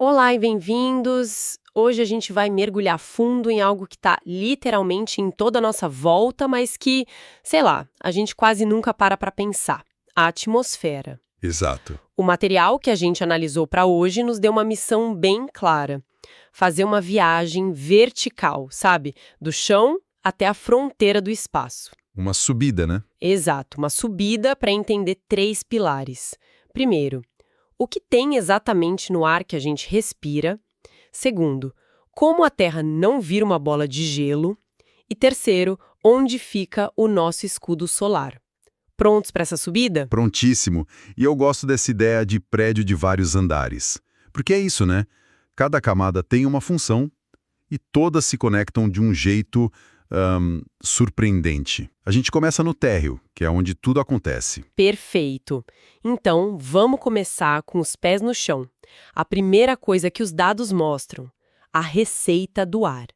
Olá e bem-vindos! Hoje a gente vai mergulhar fundo em algo que está literalmente em toda a nossa volta, mas que, sei lá, a gente quase nunca para pensar. A atmosfera. Exato. O material que a gente analisou para hoje nos deu uma missão bem clara. Fazer uma viagem vertical, sabe? Do chão até a fronteira do espaço. Uma subida, né? Exato, uma subida para entender 3 pilares. Primeiro, o que tem exatamente no ar que a gente respira. Segundo, como a Terra não vira uma bola de gelo. E terceiro, onde fica o nosso escudo solar. Prontos para essa subida? Prontíssimo. E eu gosto dessa ideia de prédio de vários andares. Porque é isso, né? Cada camada tem uma função e todas se conectam de um jeito surpreendente. A gente começa no térreo, que é onde tudo acontece. Perfeito. Então, vamos começar com os pés no chão. A primeira coisa que os dados mostram, a receita do ar.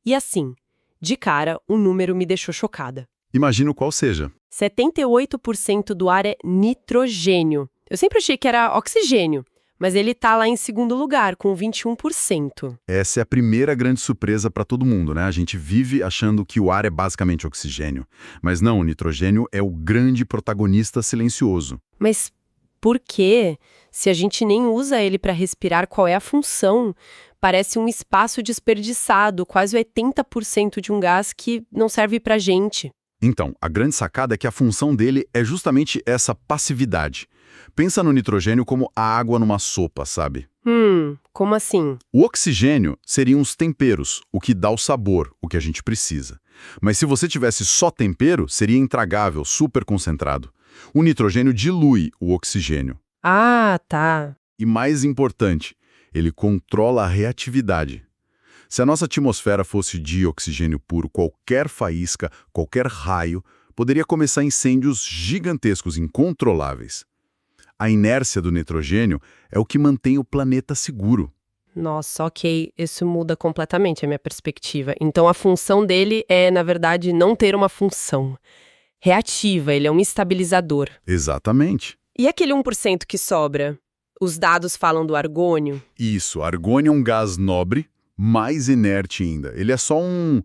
E assim, de cara, um número me deixou chocada. Imagino qual seja. 78% do ar é nitrogênio. Eu sempre achei que era oxigênio, mas ele tá lá em segundo lugar, com 21%. Essa é a primeira grande surpresa para todo mundo, né? A gente vive achando que o ar é basicamente oxigênio. Mas não, o nitrogênio é o grande protagonista silencioso. Mas por quê? Se a gente nem usa ele para respirar, qual é a função? Parece um espaço desperdiçado, quase 80% de um gás que não serve pra gente. Então, a grande sacada é que a função dele é justamente essa passividade. Pensa no nitrogênio como a água numa sopa, sabe? Como assim? O oxigênio seriam os temperos, o que dá o sabor, o que a gente precisa. Mas se você tivesse só tempero, seria intragável, super concentrado. O nitrogênio dilui o oxigênio. Ah, tá. E mais importante, ele controla a reatividade. Se a nossa atmosfera fosse de oxigênio puro, qualquer faísca, qualquer raio, poderia começar incêndios gigantescos, incontroláveis. A inércia do nitrogênio é o que mantém o planeta seguro. Nossa, ok. Isso muda completamente a minha perspectiva. Então a função dele é, na verdade, não ter uma função. Reativa, ele é um estabilizador. Exatamente. E aquele 1% que sobra? Os dados falam do argônio? Isso, argônio é um gás nobre, mais inerte ainda. Ele é só um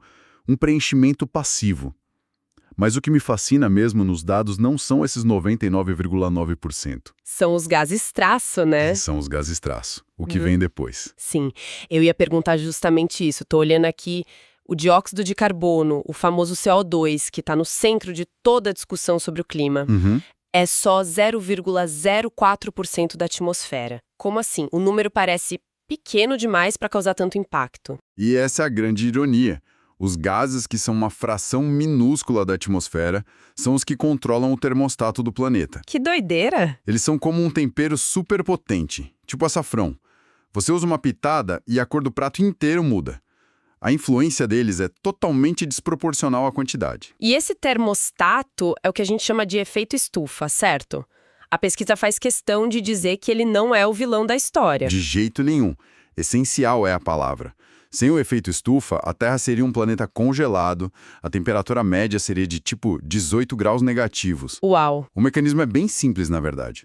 preenchimento passivo. Mas o que me fascina mesmo nos dados não são esses 99,9%. São os gases traço, né? São os gases traço, o que vem depois. Sim, eu ia perguntar justamente isso. Tô olhando aqui o dióxido de carbono, o famoso CO2, que está no centro de toda a discussão sobre o clima. É só 0,04% da atmosfera. Como assim? O número parece pequeno demais para causar tanto impacto. E essa é a grande ironia. Os gases, que são uma fração minúscula da atmosfera, são os que controlam o termostato do planeta. Que doideira! Eles são como um tempero superpotente, tipo açafrão. Você usa uma pitada e a cor do prato inteiro muda. A influência deles é totalmente desproporcional à quantidade. E esse termostato é o que a gente chama de efeito estufa, certo? A pesquisa faz questão de dizer que ele não é o vilão da história. De jeito nenhum. Essencial é a palavra. Sem o efeito estufa, a Terra seria um planeta congelado, a temperatura média seria de tipo 18 graus negativos. Uau! O mecanismo é bem simples, na verdade.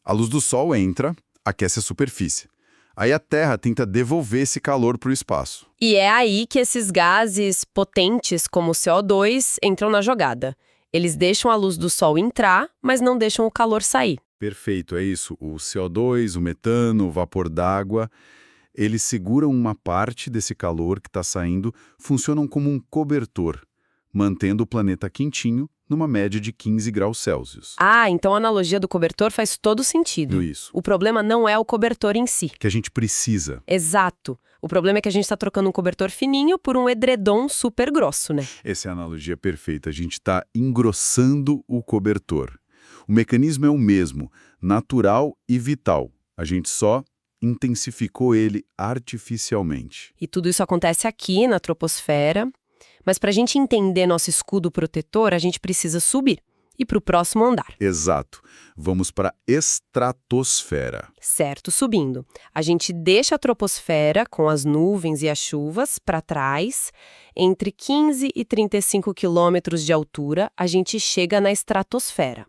A luz do Sol entra, aquece a superfície. Aí a Terra tenta devolver esse calor para o espaço. E é aí que esses gases potentes, como o CO2, entram na jogada. Eles deixam a luz do Sol entrar, mas não deixam o calor sair. Perfeito, é isso. O CO2, o metano, o vapor d'água, eles seguram uma parte desse calor que está saindo, funcionam como um cobertor, mantendo o planeta quentinho numa média de 15 graus Celsius. Ah, então a analogia do cobertor faz todo sentido. Isso. O problema não é o cobertor em si. Que a gente precisa. Exato. O problema é que a gente está trocando um cobertor fininho por um edredom super grosso, né? Essa é a analogia perfeita. A gente está engrossando o cobertor. O mecanismo é o mesmo, natural e vital. A gente só intensificou ele artificialmente. E tudo isso acontece aqui na troposfera. Mas para a gente entender nosso escudo protetor, a gente precisa subir e para o próximo andar. Exato. Vamos para a estratosfera. Certo, subindo. A gente deixa a troposfera com as nuvens e as chuvas para trás. Entre 15 e 35 quilômetros de altura, a gente chega na estratosfera.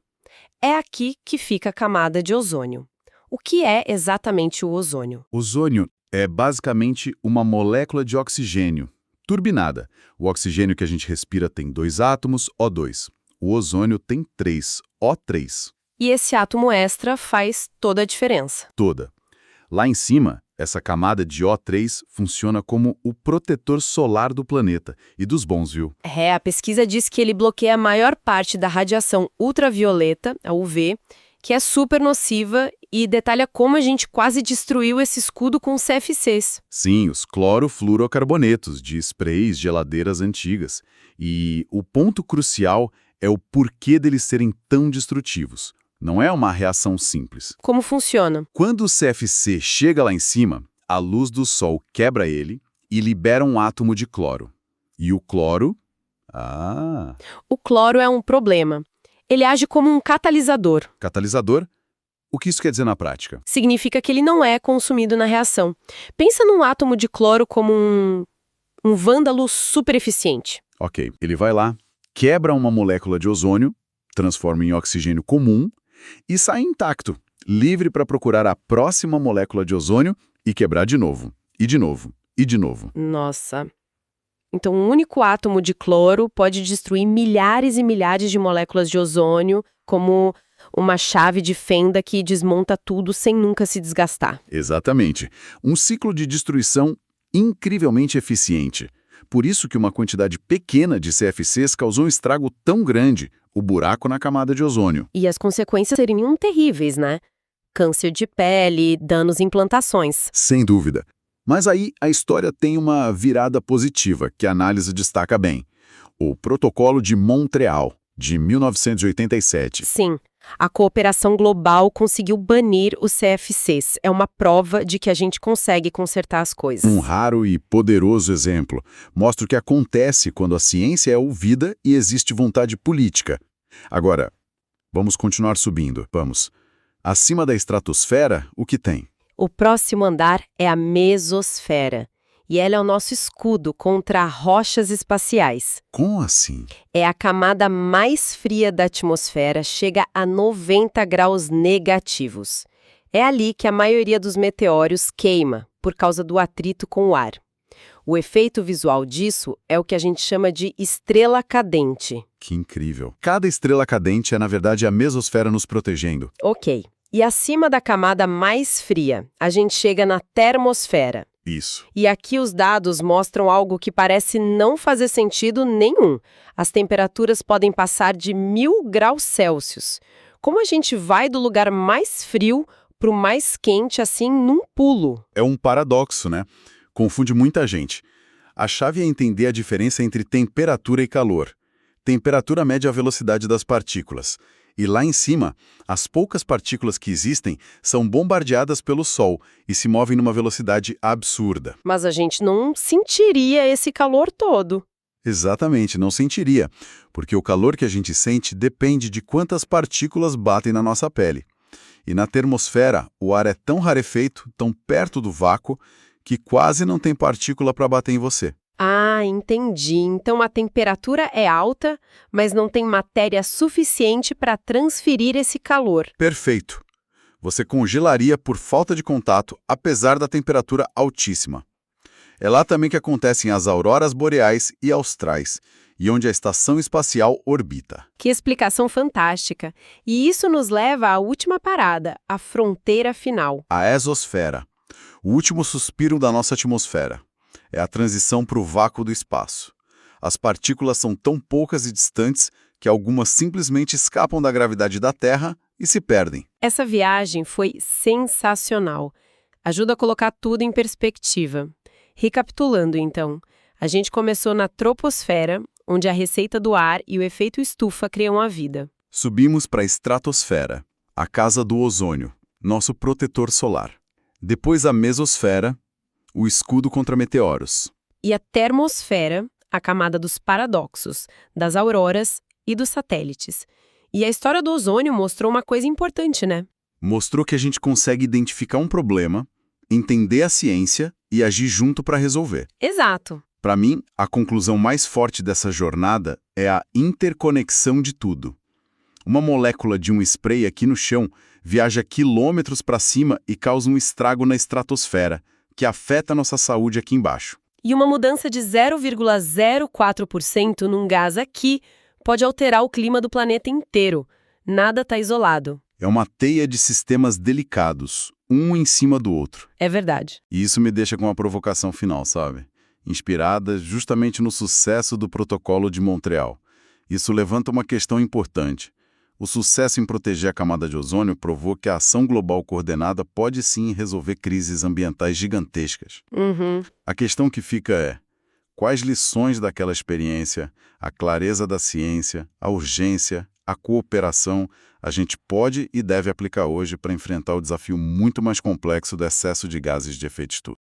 É aqui que fica a camada de ozônio. O que é exatamente o ozônio? Ozônio é basicamente uma molécula de oxigênio, turbinada. O oxigênio que a gente respira tem 2 átomos, O2. O ozônio tem 3, O3. E esse átomo extra faz toda a diferença. Toda. Lá em cima, essa camada de O3 funciona como o protetor solar do planeta. E dos bons, viu? A pesquisa diz que ele bloqueia a maior parte da radiação ultravioleta, a UV, que é super nociva e detalha como a gente quase destruiu esse escudo com os CFCs. Sim, os clorofluorocarbonetos de sprays, geladeiras antigas. E o ponto crucial é o porquê deles serem tão destrutivos. Não é uma reação simples. Como funciona? Quando o CFC chega lá em cima, a luz do Sol quebra ele e libera um átomo de cloro. E o cloro... O cloro é um problema. Ele age como um catalisador. Catalisador? O que isso quer dizer na prática? Significa que ele não é consumido na reação. Pensa num átomo de cloro como um vândalo super eficiente. Ok, ele vai lá, quebra uma molécula de ozônio, transforma em oxigênio comum e sai intacto, livre para procurar a próxima molécula de ozônio e quebrar de novo, e de novo, e de novo. Nossa. Então, um único átomo de cloro pode destruir milhares e milhares de moléculas de ozônio, como uma chave de fenda que desmonta tudo sem nunca se desgastar. Exatamente. Um ciclo de destruição incrivelmente eficiente. Por isso que uma quantidade pequena de CFCs causou um estrago tão grande, o buraco na camada de ozônio. E as consequências seriam terríveis, né? Câncer de pele, danos em plantações. Sem dúvida. Mas aí a história tem uma virada positiva, que a análise destaca bem. O Protocolo de Montreal, de 1987. Sim, a cooperação global conseguiu banir os CFCs. É uma prova de que a gente consegue consertar as coisas. Um raro e poderoso exemplo. Mostra o que acontece quando a ciência é ouvida e existe vontade política. Agora, vamos continuar subindo. Vamos. Acima da estratosfera, o que tem? O próximo andar é a mesosfera. E ela é o nosso escudo contra rochas espaciais. Como assim? É a camada mais fria da atmosfera, chega a 90 graus negativos. É ali que a maioria dos meteoros queima, por causa do atrito com o ar. O efeito visual disso é o que a gente chama de estrela cadente. Que incrível. Cada estrela cadente é, na verdade, a mesosfera nos protegendo. Ok. E acima da camada mais fria, a gente chega na termosfera. Isso. E aqui os dados mostram algo que parece não fazer sentido nenhum. As temperaturas podem passar de 1000 graus Celsius. Como a gente vai do lugar mais frio para o mais quente assim num pulo? É um paradoxo, né? Confunde muita gente. A chave é entender a diferença entre temperatura e calor. Temperatura mede a velocidade das partículas. E lá em cima, as poucas partículas que existem são bombardeadas pelo Sol e se movem numa velocidade absurda. Mas a gente não sentiria esse calor todo. Exatamente, não sentiria, porque o calor que a gente sente depende de quantas partículas batem na nossa pele. E na termosfera, o ar é tão rarefeito, tão perto do vácuo, que quase não tem partícula para bater em você. Ah, entendi. Então a temperatura é alta, mas não tem matéria suficiente para transferir esse calor. Perfeito. Você congelaria por falta de contato, apesar da temperatura altíssima. É lá também que acontecem as auroras boreais e austrais, e onde a estação espacial orbita. Que explicação fantástica. E isso nos leva à última parada, a fronteira final. A exosfera, o último suspiro da nossa atmosfera. É a transição para o vácuo do espaço. As partículas são tão poucas e distantes que algumas simplesmente escapam da gravidade da Terra e se perdem. Essa viagem foi sensacional. Ajuda a colocar tudo em perspectiva. Recapitulando, então, a gente começou na troposfera, onde a receita do ar e o efeito estufa criam a vida. Subimos para a estratosfera, a casa do ozônio, nosso protetor solar. Depois a mesosfera, o escudo contra meteoros. E a termosfera, a camada dos paradoxos, das auroras e dos satélites. E a história do ozônio mostrou uma coisa importante, né? Mostrou que a gente consegue identificar um problema, entender a ciência e agir junto para resolver. Exato. Para mim, a conclusão mais forte dessa jornada é a interconexão de tudo. Uma molécula de um spray aqui no chão viaja quilômetros para cima e causa um estrago na estratosfera, que afeta a nossa saúde aqui embaixo. E uma mudança de 0,04% num gás aqui pode alterar o clima do planeta inteiro. Nada está isolado. É uma teia de sistemas delicados, um em cima do outro. É verdade. E isso me deixa com uma provocação final, sabe? Inspirada justamente no sucesso do Protocolo de Montreal. Isso levanta uma questão importante. O sucesso em proteger a camada de ozônio provou que a ação global coordenada pode sim resolver crises ambientais gigantescas. A questão que fica é: quais lições daquela experiência, a clareza da ciência, a urgência, a cooperação, a gente pode e deve aplicar hoje para enfrentar o desafio muito mais complexo do excesso de gases de efeito estufa?